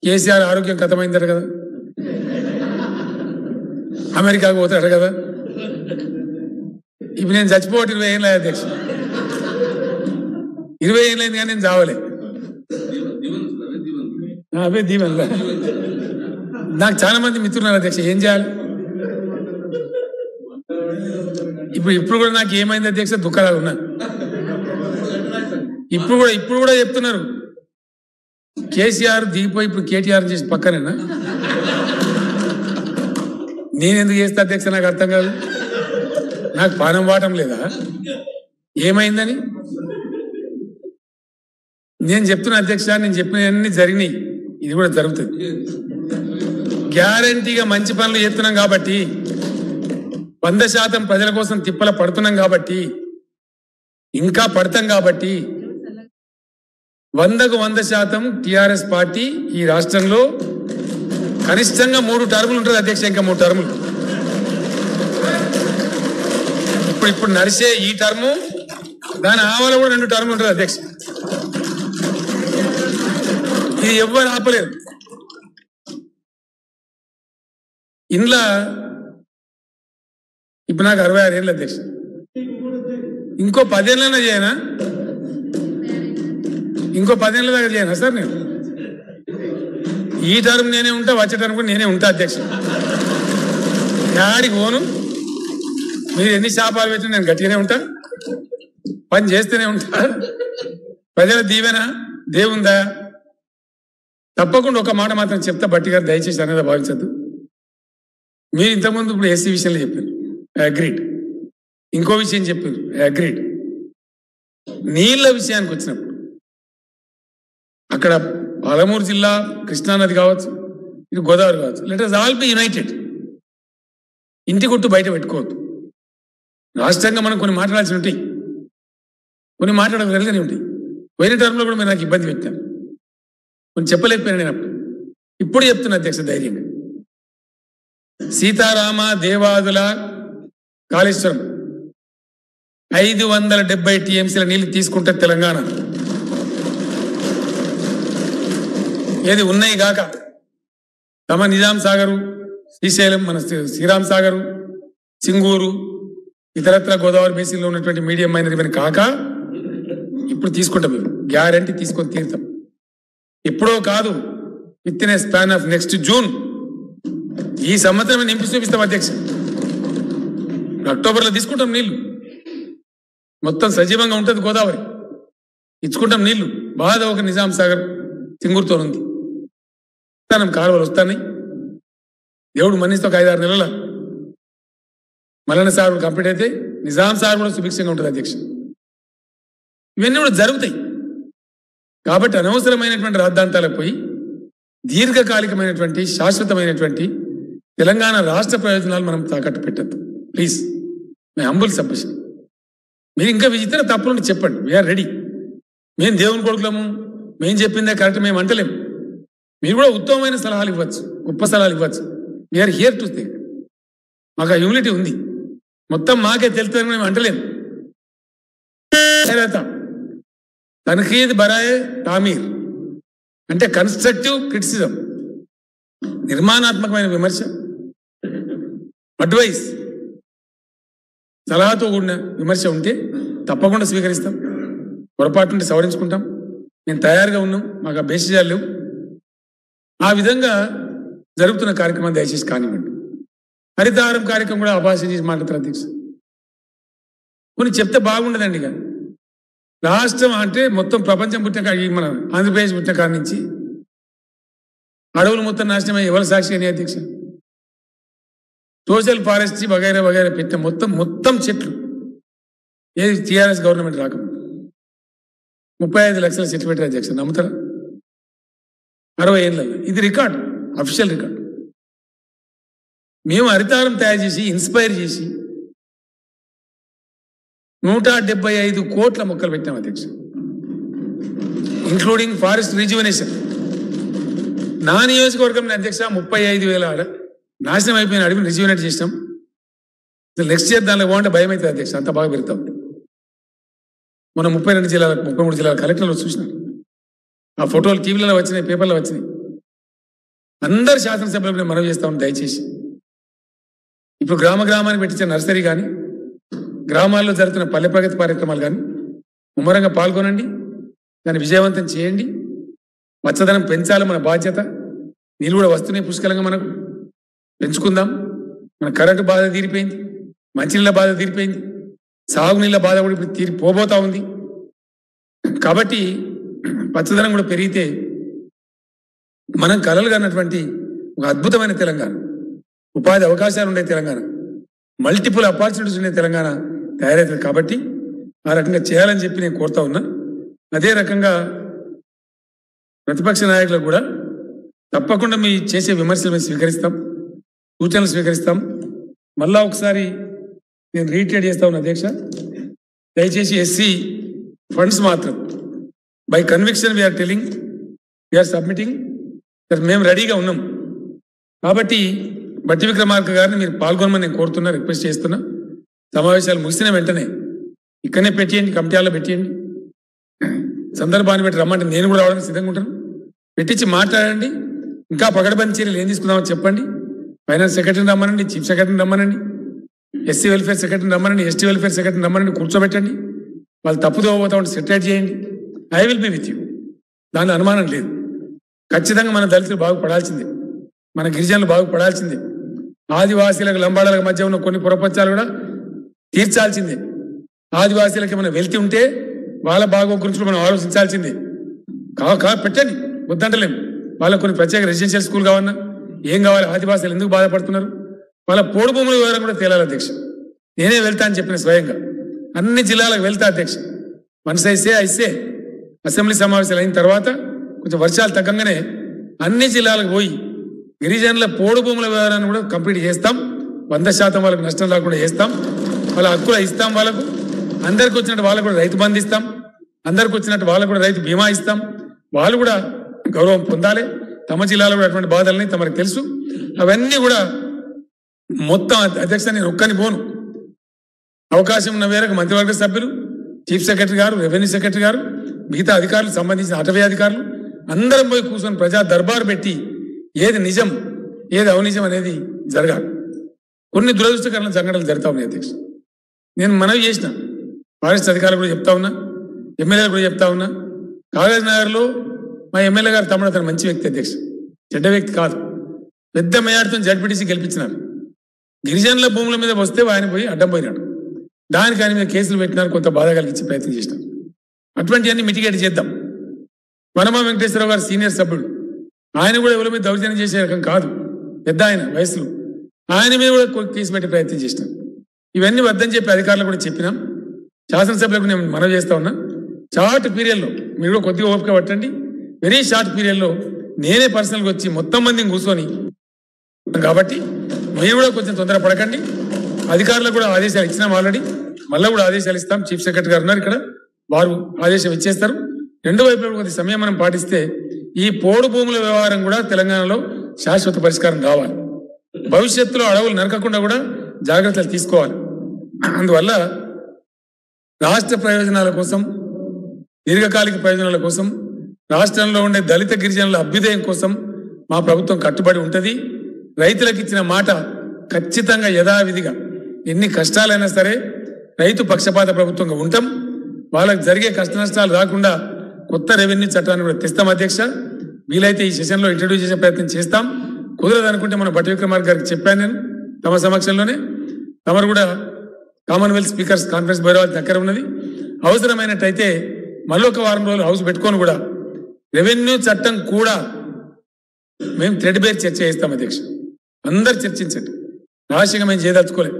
కేసీఆర్ ఆరోగ్యం కథమైందట కదా, అమెరికాకు పోతాడు కదా. ఇప్పుడు నేను చచ్చిపోవటం 20 ఏళ్ళ అధ్యక్ష, 20 ఏళ్ళైంది కానీ నేను చావలే. అవే దీవెనల. నాకు చాలా మంది మిత్రున్నారు అధ్యక్ష, ఏం చేయాలి ఇప్పుడు కూడా నాకు ఏమైంది అధ్యక్ష, దుఃఖాలు ఉన్నా. ఇప్పుడు కూడా చెప్తున్నారు కేసీఆర్ దిగిపోయి ఇప్పుడు కేటీఆర్ చేసి పక్కనేనా. నేనెందుకు చేస్తా అధ్యక్ష, నాకు అర్థం కాదు. నాకు పానం వాటం లేదా ఏమైందని నేను చెప్తున్నా అధ్యక్ష. నేను చెప్పినవన్నీ జరిగినాయి, ఇది కూడా జరుగుతుంది. గ్యారంటీగా మంచి పనులు చేస్తున్నాం కాబట్టి, 100% ప్రజల కోసం తిప్పల పడుతున్నాం కాబట్టి, ఇంకా పడతాం కాబట్టి 100కు 100% టిఆర్ఎస్ పార్టీ ఈ రాష్ట్రంలో కనిష్టంగా 3 టర్ములు ఉంటుంది అధ్యక్ష. ఇంకా 3 టర్ములు ఇప్పుడు నడిచే ఈ టర్ము, దాని ఆవల కూడా 2 టర్ములు ఉంటుంది అధ్యక్ష. ఇది ఎవ్వరు ఆపలేదు. ఇంట్లో ఇప్పుడు నాకు 66 ఏళ్ళు అధ్యక్ష. ఇంకో 10 ఏళ్ళైనా చేయనా, ఇంకో 10 ఏళ్ళ దాకా చేయనా సార్? నేను ఈ టర్మ్ నేనే ఉంటా, వచ్చే టర్మ్ కూడా నేనే ఉంటా అధ్యక్ష. యాడికి పోను. మీరు ఎన్ని శాపాలు పెట్టినా నేను గట్టిగానే ఉంటా, పని చేస్తూనే ఉంటా. ప్రజల దీవెన దేవుందా. తప్పకుండా ఒక మాట మాత్రం చెప్తా బట్టి గారు, దయచేసి అనేది భావించద్దు. మీరు ఇంతకుముందు ఇప్పుడు ఎస్సీ విషయంలో చెప్పారు, అగ్రీడ్. ఇంకో విషయం చెప్పారు, అగ్రీడ్. నీళ్ల విషయానికి వచ్చినప్పుడు అక్కడ పాలమూరు జిల్లా కృష్ణానది కావచ్చు, ఇది గోదావరి కావచ్చు, let us all be united. ఇంటి గుట్టు బయట పెట్టుకోవద్దు. రాష్ట్రంగా మనం కొన్ని మాట్లాడాల్సి ఉంటాయి, కొన్ని మాట్లాడగలిగానే ఉంటాయి. వేరే టర్మ్లో కూడా మీరు నాకు ఇబ్బంది పెట్టాను, కొన్ని చెప్పలేకపోయాను నేను అప్పుడు. ఇప్పుడు చెప్తున్నా అధ్యక్ష ధైర్యంగా. సీతారామ దేవాదుల కాళేశ్వరం 570 టీఎంసీల నీళ్లు తీసుకుంటే తెలంగాణ. ఏది ఉన్నాయి కాక తమ నిజాం సాగరు, శ్రీశైలం, మన శ్రీరామ్ సాగరు, సింగూరు, ఇతరత్ర గోదావరి బేసిన్లో ఉన్నటువంటి మీడియం మైనరీ కాక ఇప్పుడు తీసుకుంటాం. మేము గ్యారంటీ తీసుకొని తీరుతాం. ఎప్పుడో కాదు, with in a span of next June, ఈ సంవత్సరం నింపి చూపిస్తాం అధ్యక్ష. అక్టోబర్లో తీసుకుంటాం నీళ్లు, మొత్తం సజీవంగా ఉంటుంది గోదావరి. ఇచ్చుకుంటాం నీళ్లు. బాధ ఒక నిజాం సాగర్ సింగూరుతో ఉంది. కాలువలు వస్తాయి. దేవుడు మనిషితో ఒక 5-6 నెలల మల్లన్న సాగర్ కంప్లీట్ అయితే నిజాం సాగర్ కూడా సుభిక్షంగా ఉంటుంది అధ్యక్ష. ఇవన్నీ కూడా జరుగుతాయి. కాబట్టి అనవసరమైనటువంటి రాద్ధాంతాలకు పోయి దీర్ఘకాలికమైనటువంటి శాశ్వతమైనటువంటి తెలంగాణ రాష్ట్ర ప్రయోజనాలు మనం తాకట్టు పెట్టద్దు ప్లీజ్. My humble submission. మీరు ఇంకా ఇతర తప్పులను చెప్పండి, వీఆర్ రెడీ. మేము దేవుని కొడుకులము, మేము చెప్పిందే కరెక్ట్ మేము అంటలేము. మీరు కూడా ఉత్తమమైన సలహాలు ఇవ్వచ్చు, గొప్ప సలహాలు ఇవ్వచ్చు. We're here to think. మాకు ఆ హ్యూమిలిటీ ఉంది. మొత్తం మాకే తెలుస్తుందని మేము అంటలేము. తనఖీద్ బరాయే తామీర్ అంటే కన్స్ట్రక్టివ్ క్రిటిసిజం, నిర్మాణాత్మకమైన విమర్శ, అడ్వైస్, సలహాతో కూడిన విమర్శ ఉంటే తప్పకుండా స్వీకరిస్తాం. పొరపాటు నుండి సవరించుకుంటాం. మేము తయారుగా ఉన్నాం, మాకు ఆ బేసిజాలు లేవు. ఆ విధంగా జరుగుతున్న కార్యక్రమం దయచేసి కానివ్వండి. హరితహారం కార్యక్రమం కూడా అభాష చేసి మాట్లాడతారు అధ్యక్ష. కొన్ని చెప్తే బాగుండదండి. ఇక రాష్ట్రం అంటే మొత్తం ప్రపంచం పుట్టిన మన ఆంధ్రప్రదేశ్ పుట్టిన కాడి నుంచి అడవులు మొత్తం నాశనమై ఎవరు సాక్షి అని అధ్యక్ష. సోషల్ ఫారెస్ట్రీ వగైరా వగైరా పెట్టిన మొత్తం చెట్లు ఏది టీఆర్ఎస్ గవర్నమెంట్ రాకముందు 35 లక్షల చెట్లు పెట్టారు అధ్యక్ష. నమ్ముతారా? 60 ఏళ్ళల్లో. ఇది రికార్డు, అఫీషియల్ రికార్డు. మేము హరితహారం తయారు చేసి ఇన్స్పైర్ చేసి 175 కోట్ల మొక్కలు పెట్టాం అధ్యక్ష, ఇంక్లూడింగ్ ఫారెస్ట్ రిజ్యువనేషన్. నా నియోజకవర్గం అధ్యక్ష 35,000 నాశనం అయిపోయిన అడవిని రిజ్యువనేట్ చేసినాం. నెక్స్ట్ ఇయర్ దానిలో బాగుంటే భయం అవుతుంది అధ్యక్ష, అంత బాగా పెడతాం. మన 32 జిల్లాలకు 33 జిల్లాల కలెక్టర్లు చూసినారు. ఆ ఫోటోలు టీవీలలో వచ్చినాయి, పేపర్లో వచ్చినాయి. అందరు శాసనసభ్యులకు నేను మనవి చేస్తా ఉన్నాను, దయచేసి ఇప్పుడు గ్రామానికి పెట్టించిన నర్సరీ కానీ గ్రామాల్లో జరుగుతున్న పల్లె ప్రగతి కార్యక్రమాలు కానీ ముమ్మరంగా పాల్గొనండి, దాన్ని విజయవంతం చేయండి. పచ్చదనం పెంచాలి, మన బాధ్యత. నీళ్ళు కూడా వస్తున్నాయి పుష్కలంగా, మనకు పెంచుకుందాం. మన కరెంటు బాధ తీరిపోయింది, మంచినీళ్ళ బాధ తీరిపోయింది, సాగునీళ్ళ బాధ కూడా ఇప్పుడు తీరిపోబోతా ఉంది. కాబట్టి పచ్చదనం కూడా పెరిగితే మనం కలలు కన్నటువంటి ఒక అద్భుతమైన తెలంగాణ, ఉపాధి అవకాశాలు ఉండే తెలంగాణ, మల్టిపుల్ ఆపర్చునిటీస్ ఉండే తెలంగాణ తయారవుతుంది. కాబట్టి ఆ రకంగా చేయాలని చెప్పి నేను కోరుతా ఉన్నా. అదే రకంగా ప్రతిపక్ష నాయకులకు కూడా తప్పకుండా మీ చేసే విమర్శలు మేము స్వీకరిస్తాం, సూచనలు స్వీకరిస్తాం. మళ్ళా ఒకసారి నేను రీట్రేట్ చేస్తా ఉన్నా అధ్యక్ష, దయచేసి ఎస్సీ ఫండ్స్ మాత్రం by conviction we're telling, we're submitting, మేము రెడీగా ఉన్నాం. కాబట్టి బట్టి విక్రమార్క గారిని మీరు పాల్గొనమని నేను కోరుతున్నా, రిక్వెస్ట్ చేస్తున్నా. సమావేశాలు ముగిసిన వెంటనే ఇక్కడనే పెట్టేయండి, కమిటీ హాల్లో పెట్టేయండి. సందర్భాన్ని బట్టి రమ్మంటే నేను కూడా రావడానికి సిద్ధంగా ఉంటాను. పెట్టించి మాట్లాడండి. ఇంకా పగడబంది చర్యలు ఏం తీసుకుందామని చెప్పండి. ఫైనాన్స్ సెక్రటరీని రమ్మనండి, చీఫ్ సెక్రటరీని రమ్మనండి, ఎస్సీ వెల్ఫేర్ సెక్రటరీని రమ్మనండి, ఎస్టీ వెల్ఫేర్ సెక్రటరీని రమ్మనండి, కూర్చోబెట్టండి. వాళ్ళు తప్పుదో పోతా ఉంటే సెటిల్ చేయండి. I will be with you, దానిలో అనుమానం లేదు. ఖచ్చితంగా మన దళితులు బాగుపడాల్సిందే, మన గిరిజనులు బాగుపడాల్సిందే, ఆదివాసీలకు లంబాడాలకు మధ్య ఉన్న కొన్ని పురపంచాలు కూడా తీర్చాల్సిందే. ఆదివాసీలకి ఏమైనా వెళ్తీ ఉంటే వాళ్ళ బాగో గురించి మనం ఆలోచించాల్సిందే. పెట్టండి, వద్దంటలేము. వాళ్ళకు కొన్ని ప్రత్యేక రెసిడెన్షియల్ స్కూల్ కావన్నా ఏం కావాలి, ఆదివాసీలు ఎందుకు బాధపడుతున్నారు, వాళ్ళ పోడు భూముల వివరం కూడా తేలాలి అధ్యక్ష. నేనే వెళ్తా అని చెప్పిన స్వయంగా అన్ని జిల్లాలకు వెళ్తా అధ్యక్ష. మనసు ఐసే అసెంబ్లీ సమావేశాలు అయిన తర్వాత కొంచెం వర్షాలు తగ్గంగానే అన్ని జిల్లాలకు పోయి గిరిజనుల పోడు భూముల వివరాన్ని కూడా కంప్లీట్ చేస్తాం. 100% వాళ్ళకు నష్టం రాకుండా చేస్తాం. వాళ్ళ హక్కులు ఇస్తాం. వాళ్ళకు అందరికి వచ్చినట్టు వాళ్ళకు కూడా రైతు బంధు ఇస్తాం. అందరికి వచ్చినట్టు వాళ్ళకు కూడా రైతు బీమా ఇస్తాం. వాళ్ళు కూడా గౌరవం పొందాలి. తమ జిల్లాలో కూడా అటువంటి బాధలని తమకు తెలుసు. అవన్నీ కూడా మొత్తం అధ్యక్ష నేను ఒక్కని పోను. అవకాశం ఉన్న మేరకు మంత్రివర్గ సభ్యులు, చీఫ్ సెక్రటరీ గారు, రెవెన్యూ సెక్రటరీ గారు, మిగతా అధికారులు, సంబంధించిన అటవీ అధికారులు అందరం పోయి కూర్చొని ప్రజా దర్బారు పెట్టి ఏది నిజం ఏది అవనిజం అనేది జరగాలి. కొన్ని దురదృష్టకరమైన సంఘటనలు జరుగుతూ ఉన్నాయి అధ్యక్ష. నేను మనవి చేసిన ఫారెస్ట్ అధికారులు కూడా చెప్తా ఉన్నా, ఎమ్మెల్యేలు కూడా చెప్తా ఉన్నా. కాగజ్ నగర్లో మా ఎమ్మెల్యే గారు తమ్ముడు అతను మంచి వ్యక్తి అధ్యక్ష, చెడ్డ వ్యక్తి కాదు. పెద్ద మేయాడుతో జడ్పీటీసీ గెలిపించినారు. గిరిజనుల భూముల మీద వస్తే ఆయన పోయి అడ్డం పోయినాడు. దానికి ఆయన మీద కేసులు పెట్టినారు, కొంత బాధ కలిగించే ప్రయత్నం చేసినారు. అటువంటివన్నీ మిటిగేట్ చేద్దాం. వనమా వెంకటేశ్వరరావు గారు సీనియర్ సభ్యుడు, ఆయన కూడా ఎవరి మీద దౌర్జన్యం చేసే రకం కాదు, పెద్ద ఆయన వయసులో, ఆయన మీద కూడా కేసు పెట్టే ప్రయత్నం చేసినారు. ఇవన్నీ వద్దని చెప్పి అధికారులు కూడా చెప్పినాం. శాసనసభ్యులకు నేను మనవి చేస్తా ఉన్నా, షార్ట్ పీరియడ్లో మీరు కూడా కొద్దిగా ఓపిక పట్టండి. వెరీ షార్ట్ పీరియడ్లో నేనే పర్సనల్గా వచ్చి మొత్తం మందిని కూర్చొని, కాబట్టి మీరు కూడా కొంచెం తొందరపడకండి. అధికారులకు కూడా ఆదేశాలు ఇచ్చినాం ఆల్రెడీ, మళ్ళీ కూడా ఆదేశాలు ఇస్తాం. చీఫ్ సెక్రటరీ గారు ఉన్నారు ఇక్కడ, వారు ఆదేశం ఇచ్చేస్తారు. రెండు వైపులా కొద్ది సమయం మనం పాటిస్తే ఈ పోడు భూముల వ్యవహారం కూడా తెలంగాణలో శాశ్వత పరిష్కారం రావాలి. భవిష్యత్తులో అడవులు నరకకుండా కూడా జాగ్రత్తలు తీసుకోవాలి. అందువల్ల రాష్ట్ర ప్రయోజనాల కోసం, దీర్ఘకాలిక ప్రయోజనాల కోసం, రాష్ట్రంలో ఉండే దళిత గిరిజనుల అభ్యుదయం కోసం మా ప్రభుత్వం కట్టుబడి ఉంటుంది. రైతులకు ఇచ్చిన మాట ఖచ్చితంగా యథావిధిగా ఎన్ని కష్టాలైనా సరే రైతు పక్షపాత ప్రభుత్వంగా ఉంటాం. వాళ్ళకి జరిగే కష్ట నష్టాలు రాకుండా కొత్త రెవెన్యూ చట్టాన్ని కూడా తెస్తాం అధ్యక్ష. వీలైతే ఈ సెషన్లో ఇంట్రడ్యూస్ చేసే ప్రయత్నం చేస్తాం. కుదరదనుకుంటే మన బట్టి విక్రమార్క గారికి చెప్పాను నేను తమ సమక్షంలోనే. తమరు కూడా కామన్వెల్త్ స్పీకర్స్ కాన్ఫరెన్స్ బైరాల దగ్గర ఉన్నది. అవసరమైనట్టయితే మళ్ళొక వారం రోజులు హౌస్ పెట్టుకొని కూడా రెవెన్యూ చట్టం కూడా మేము థ్రెడ్ బేర్ చర్చ చేస్తాం అధ్యక్ష. అందరు చర్చించండి, రహస్యంగా మేము చేయదలుచుకోలేదు.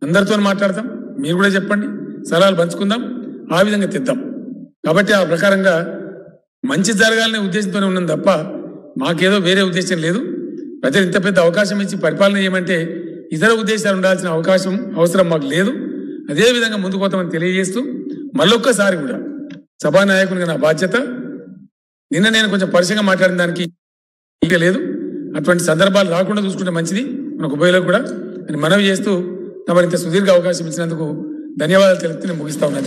అందరితో మాట్లాడతాం, మీరు కూడా చెప్పండి, సలహాలు పంచుకుందాం, ఆ విధంగా తెద్దాం. కాబట్టి ఆ ప్రకారంగా మంచి జరగాలనే ఉద్దేశంతోనే ఉన్నాం తప్ప మాకేదో వేరే ఉద్దేశం లేదు. ప్రజలు ఇంత పెద్ద అవకాశం ఇచ్చి పరిపాలన చేయమంటే ఇతర ఉద్దేశాలు ఉండాల్సిన అవసరం మాకు లేదు. అదేవిధంగా ముందుకు పోతామని తెలియజేస్తూ మళ్ళొక్కసారి కూడా సభానాయకునిగా నా బాధ్యత. నిన్న నేను కొంచెం పరిచయంగా మాట్లాడిన దానికి లేదు, అటువంటి సందర్భాలు రాకుండా చూసుకుంటే మంచిది మనకు ఉభయలో కూడా అని మనవి చేస్తూ తమరింత సుదీర్ఘ అవకాశం ఇచ్చినందుకు ధన్యవాదాలు తెలుపుతూ నేను ముగిస్తా ఉన్నాను.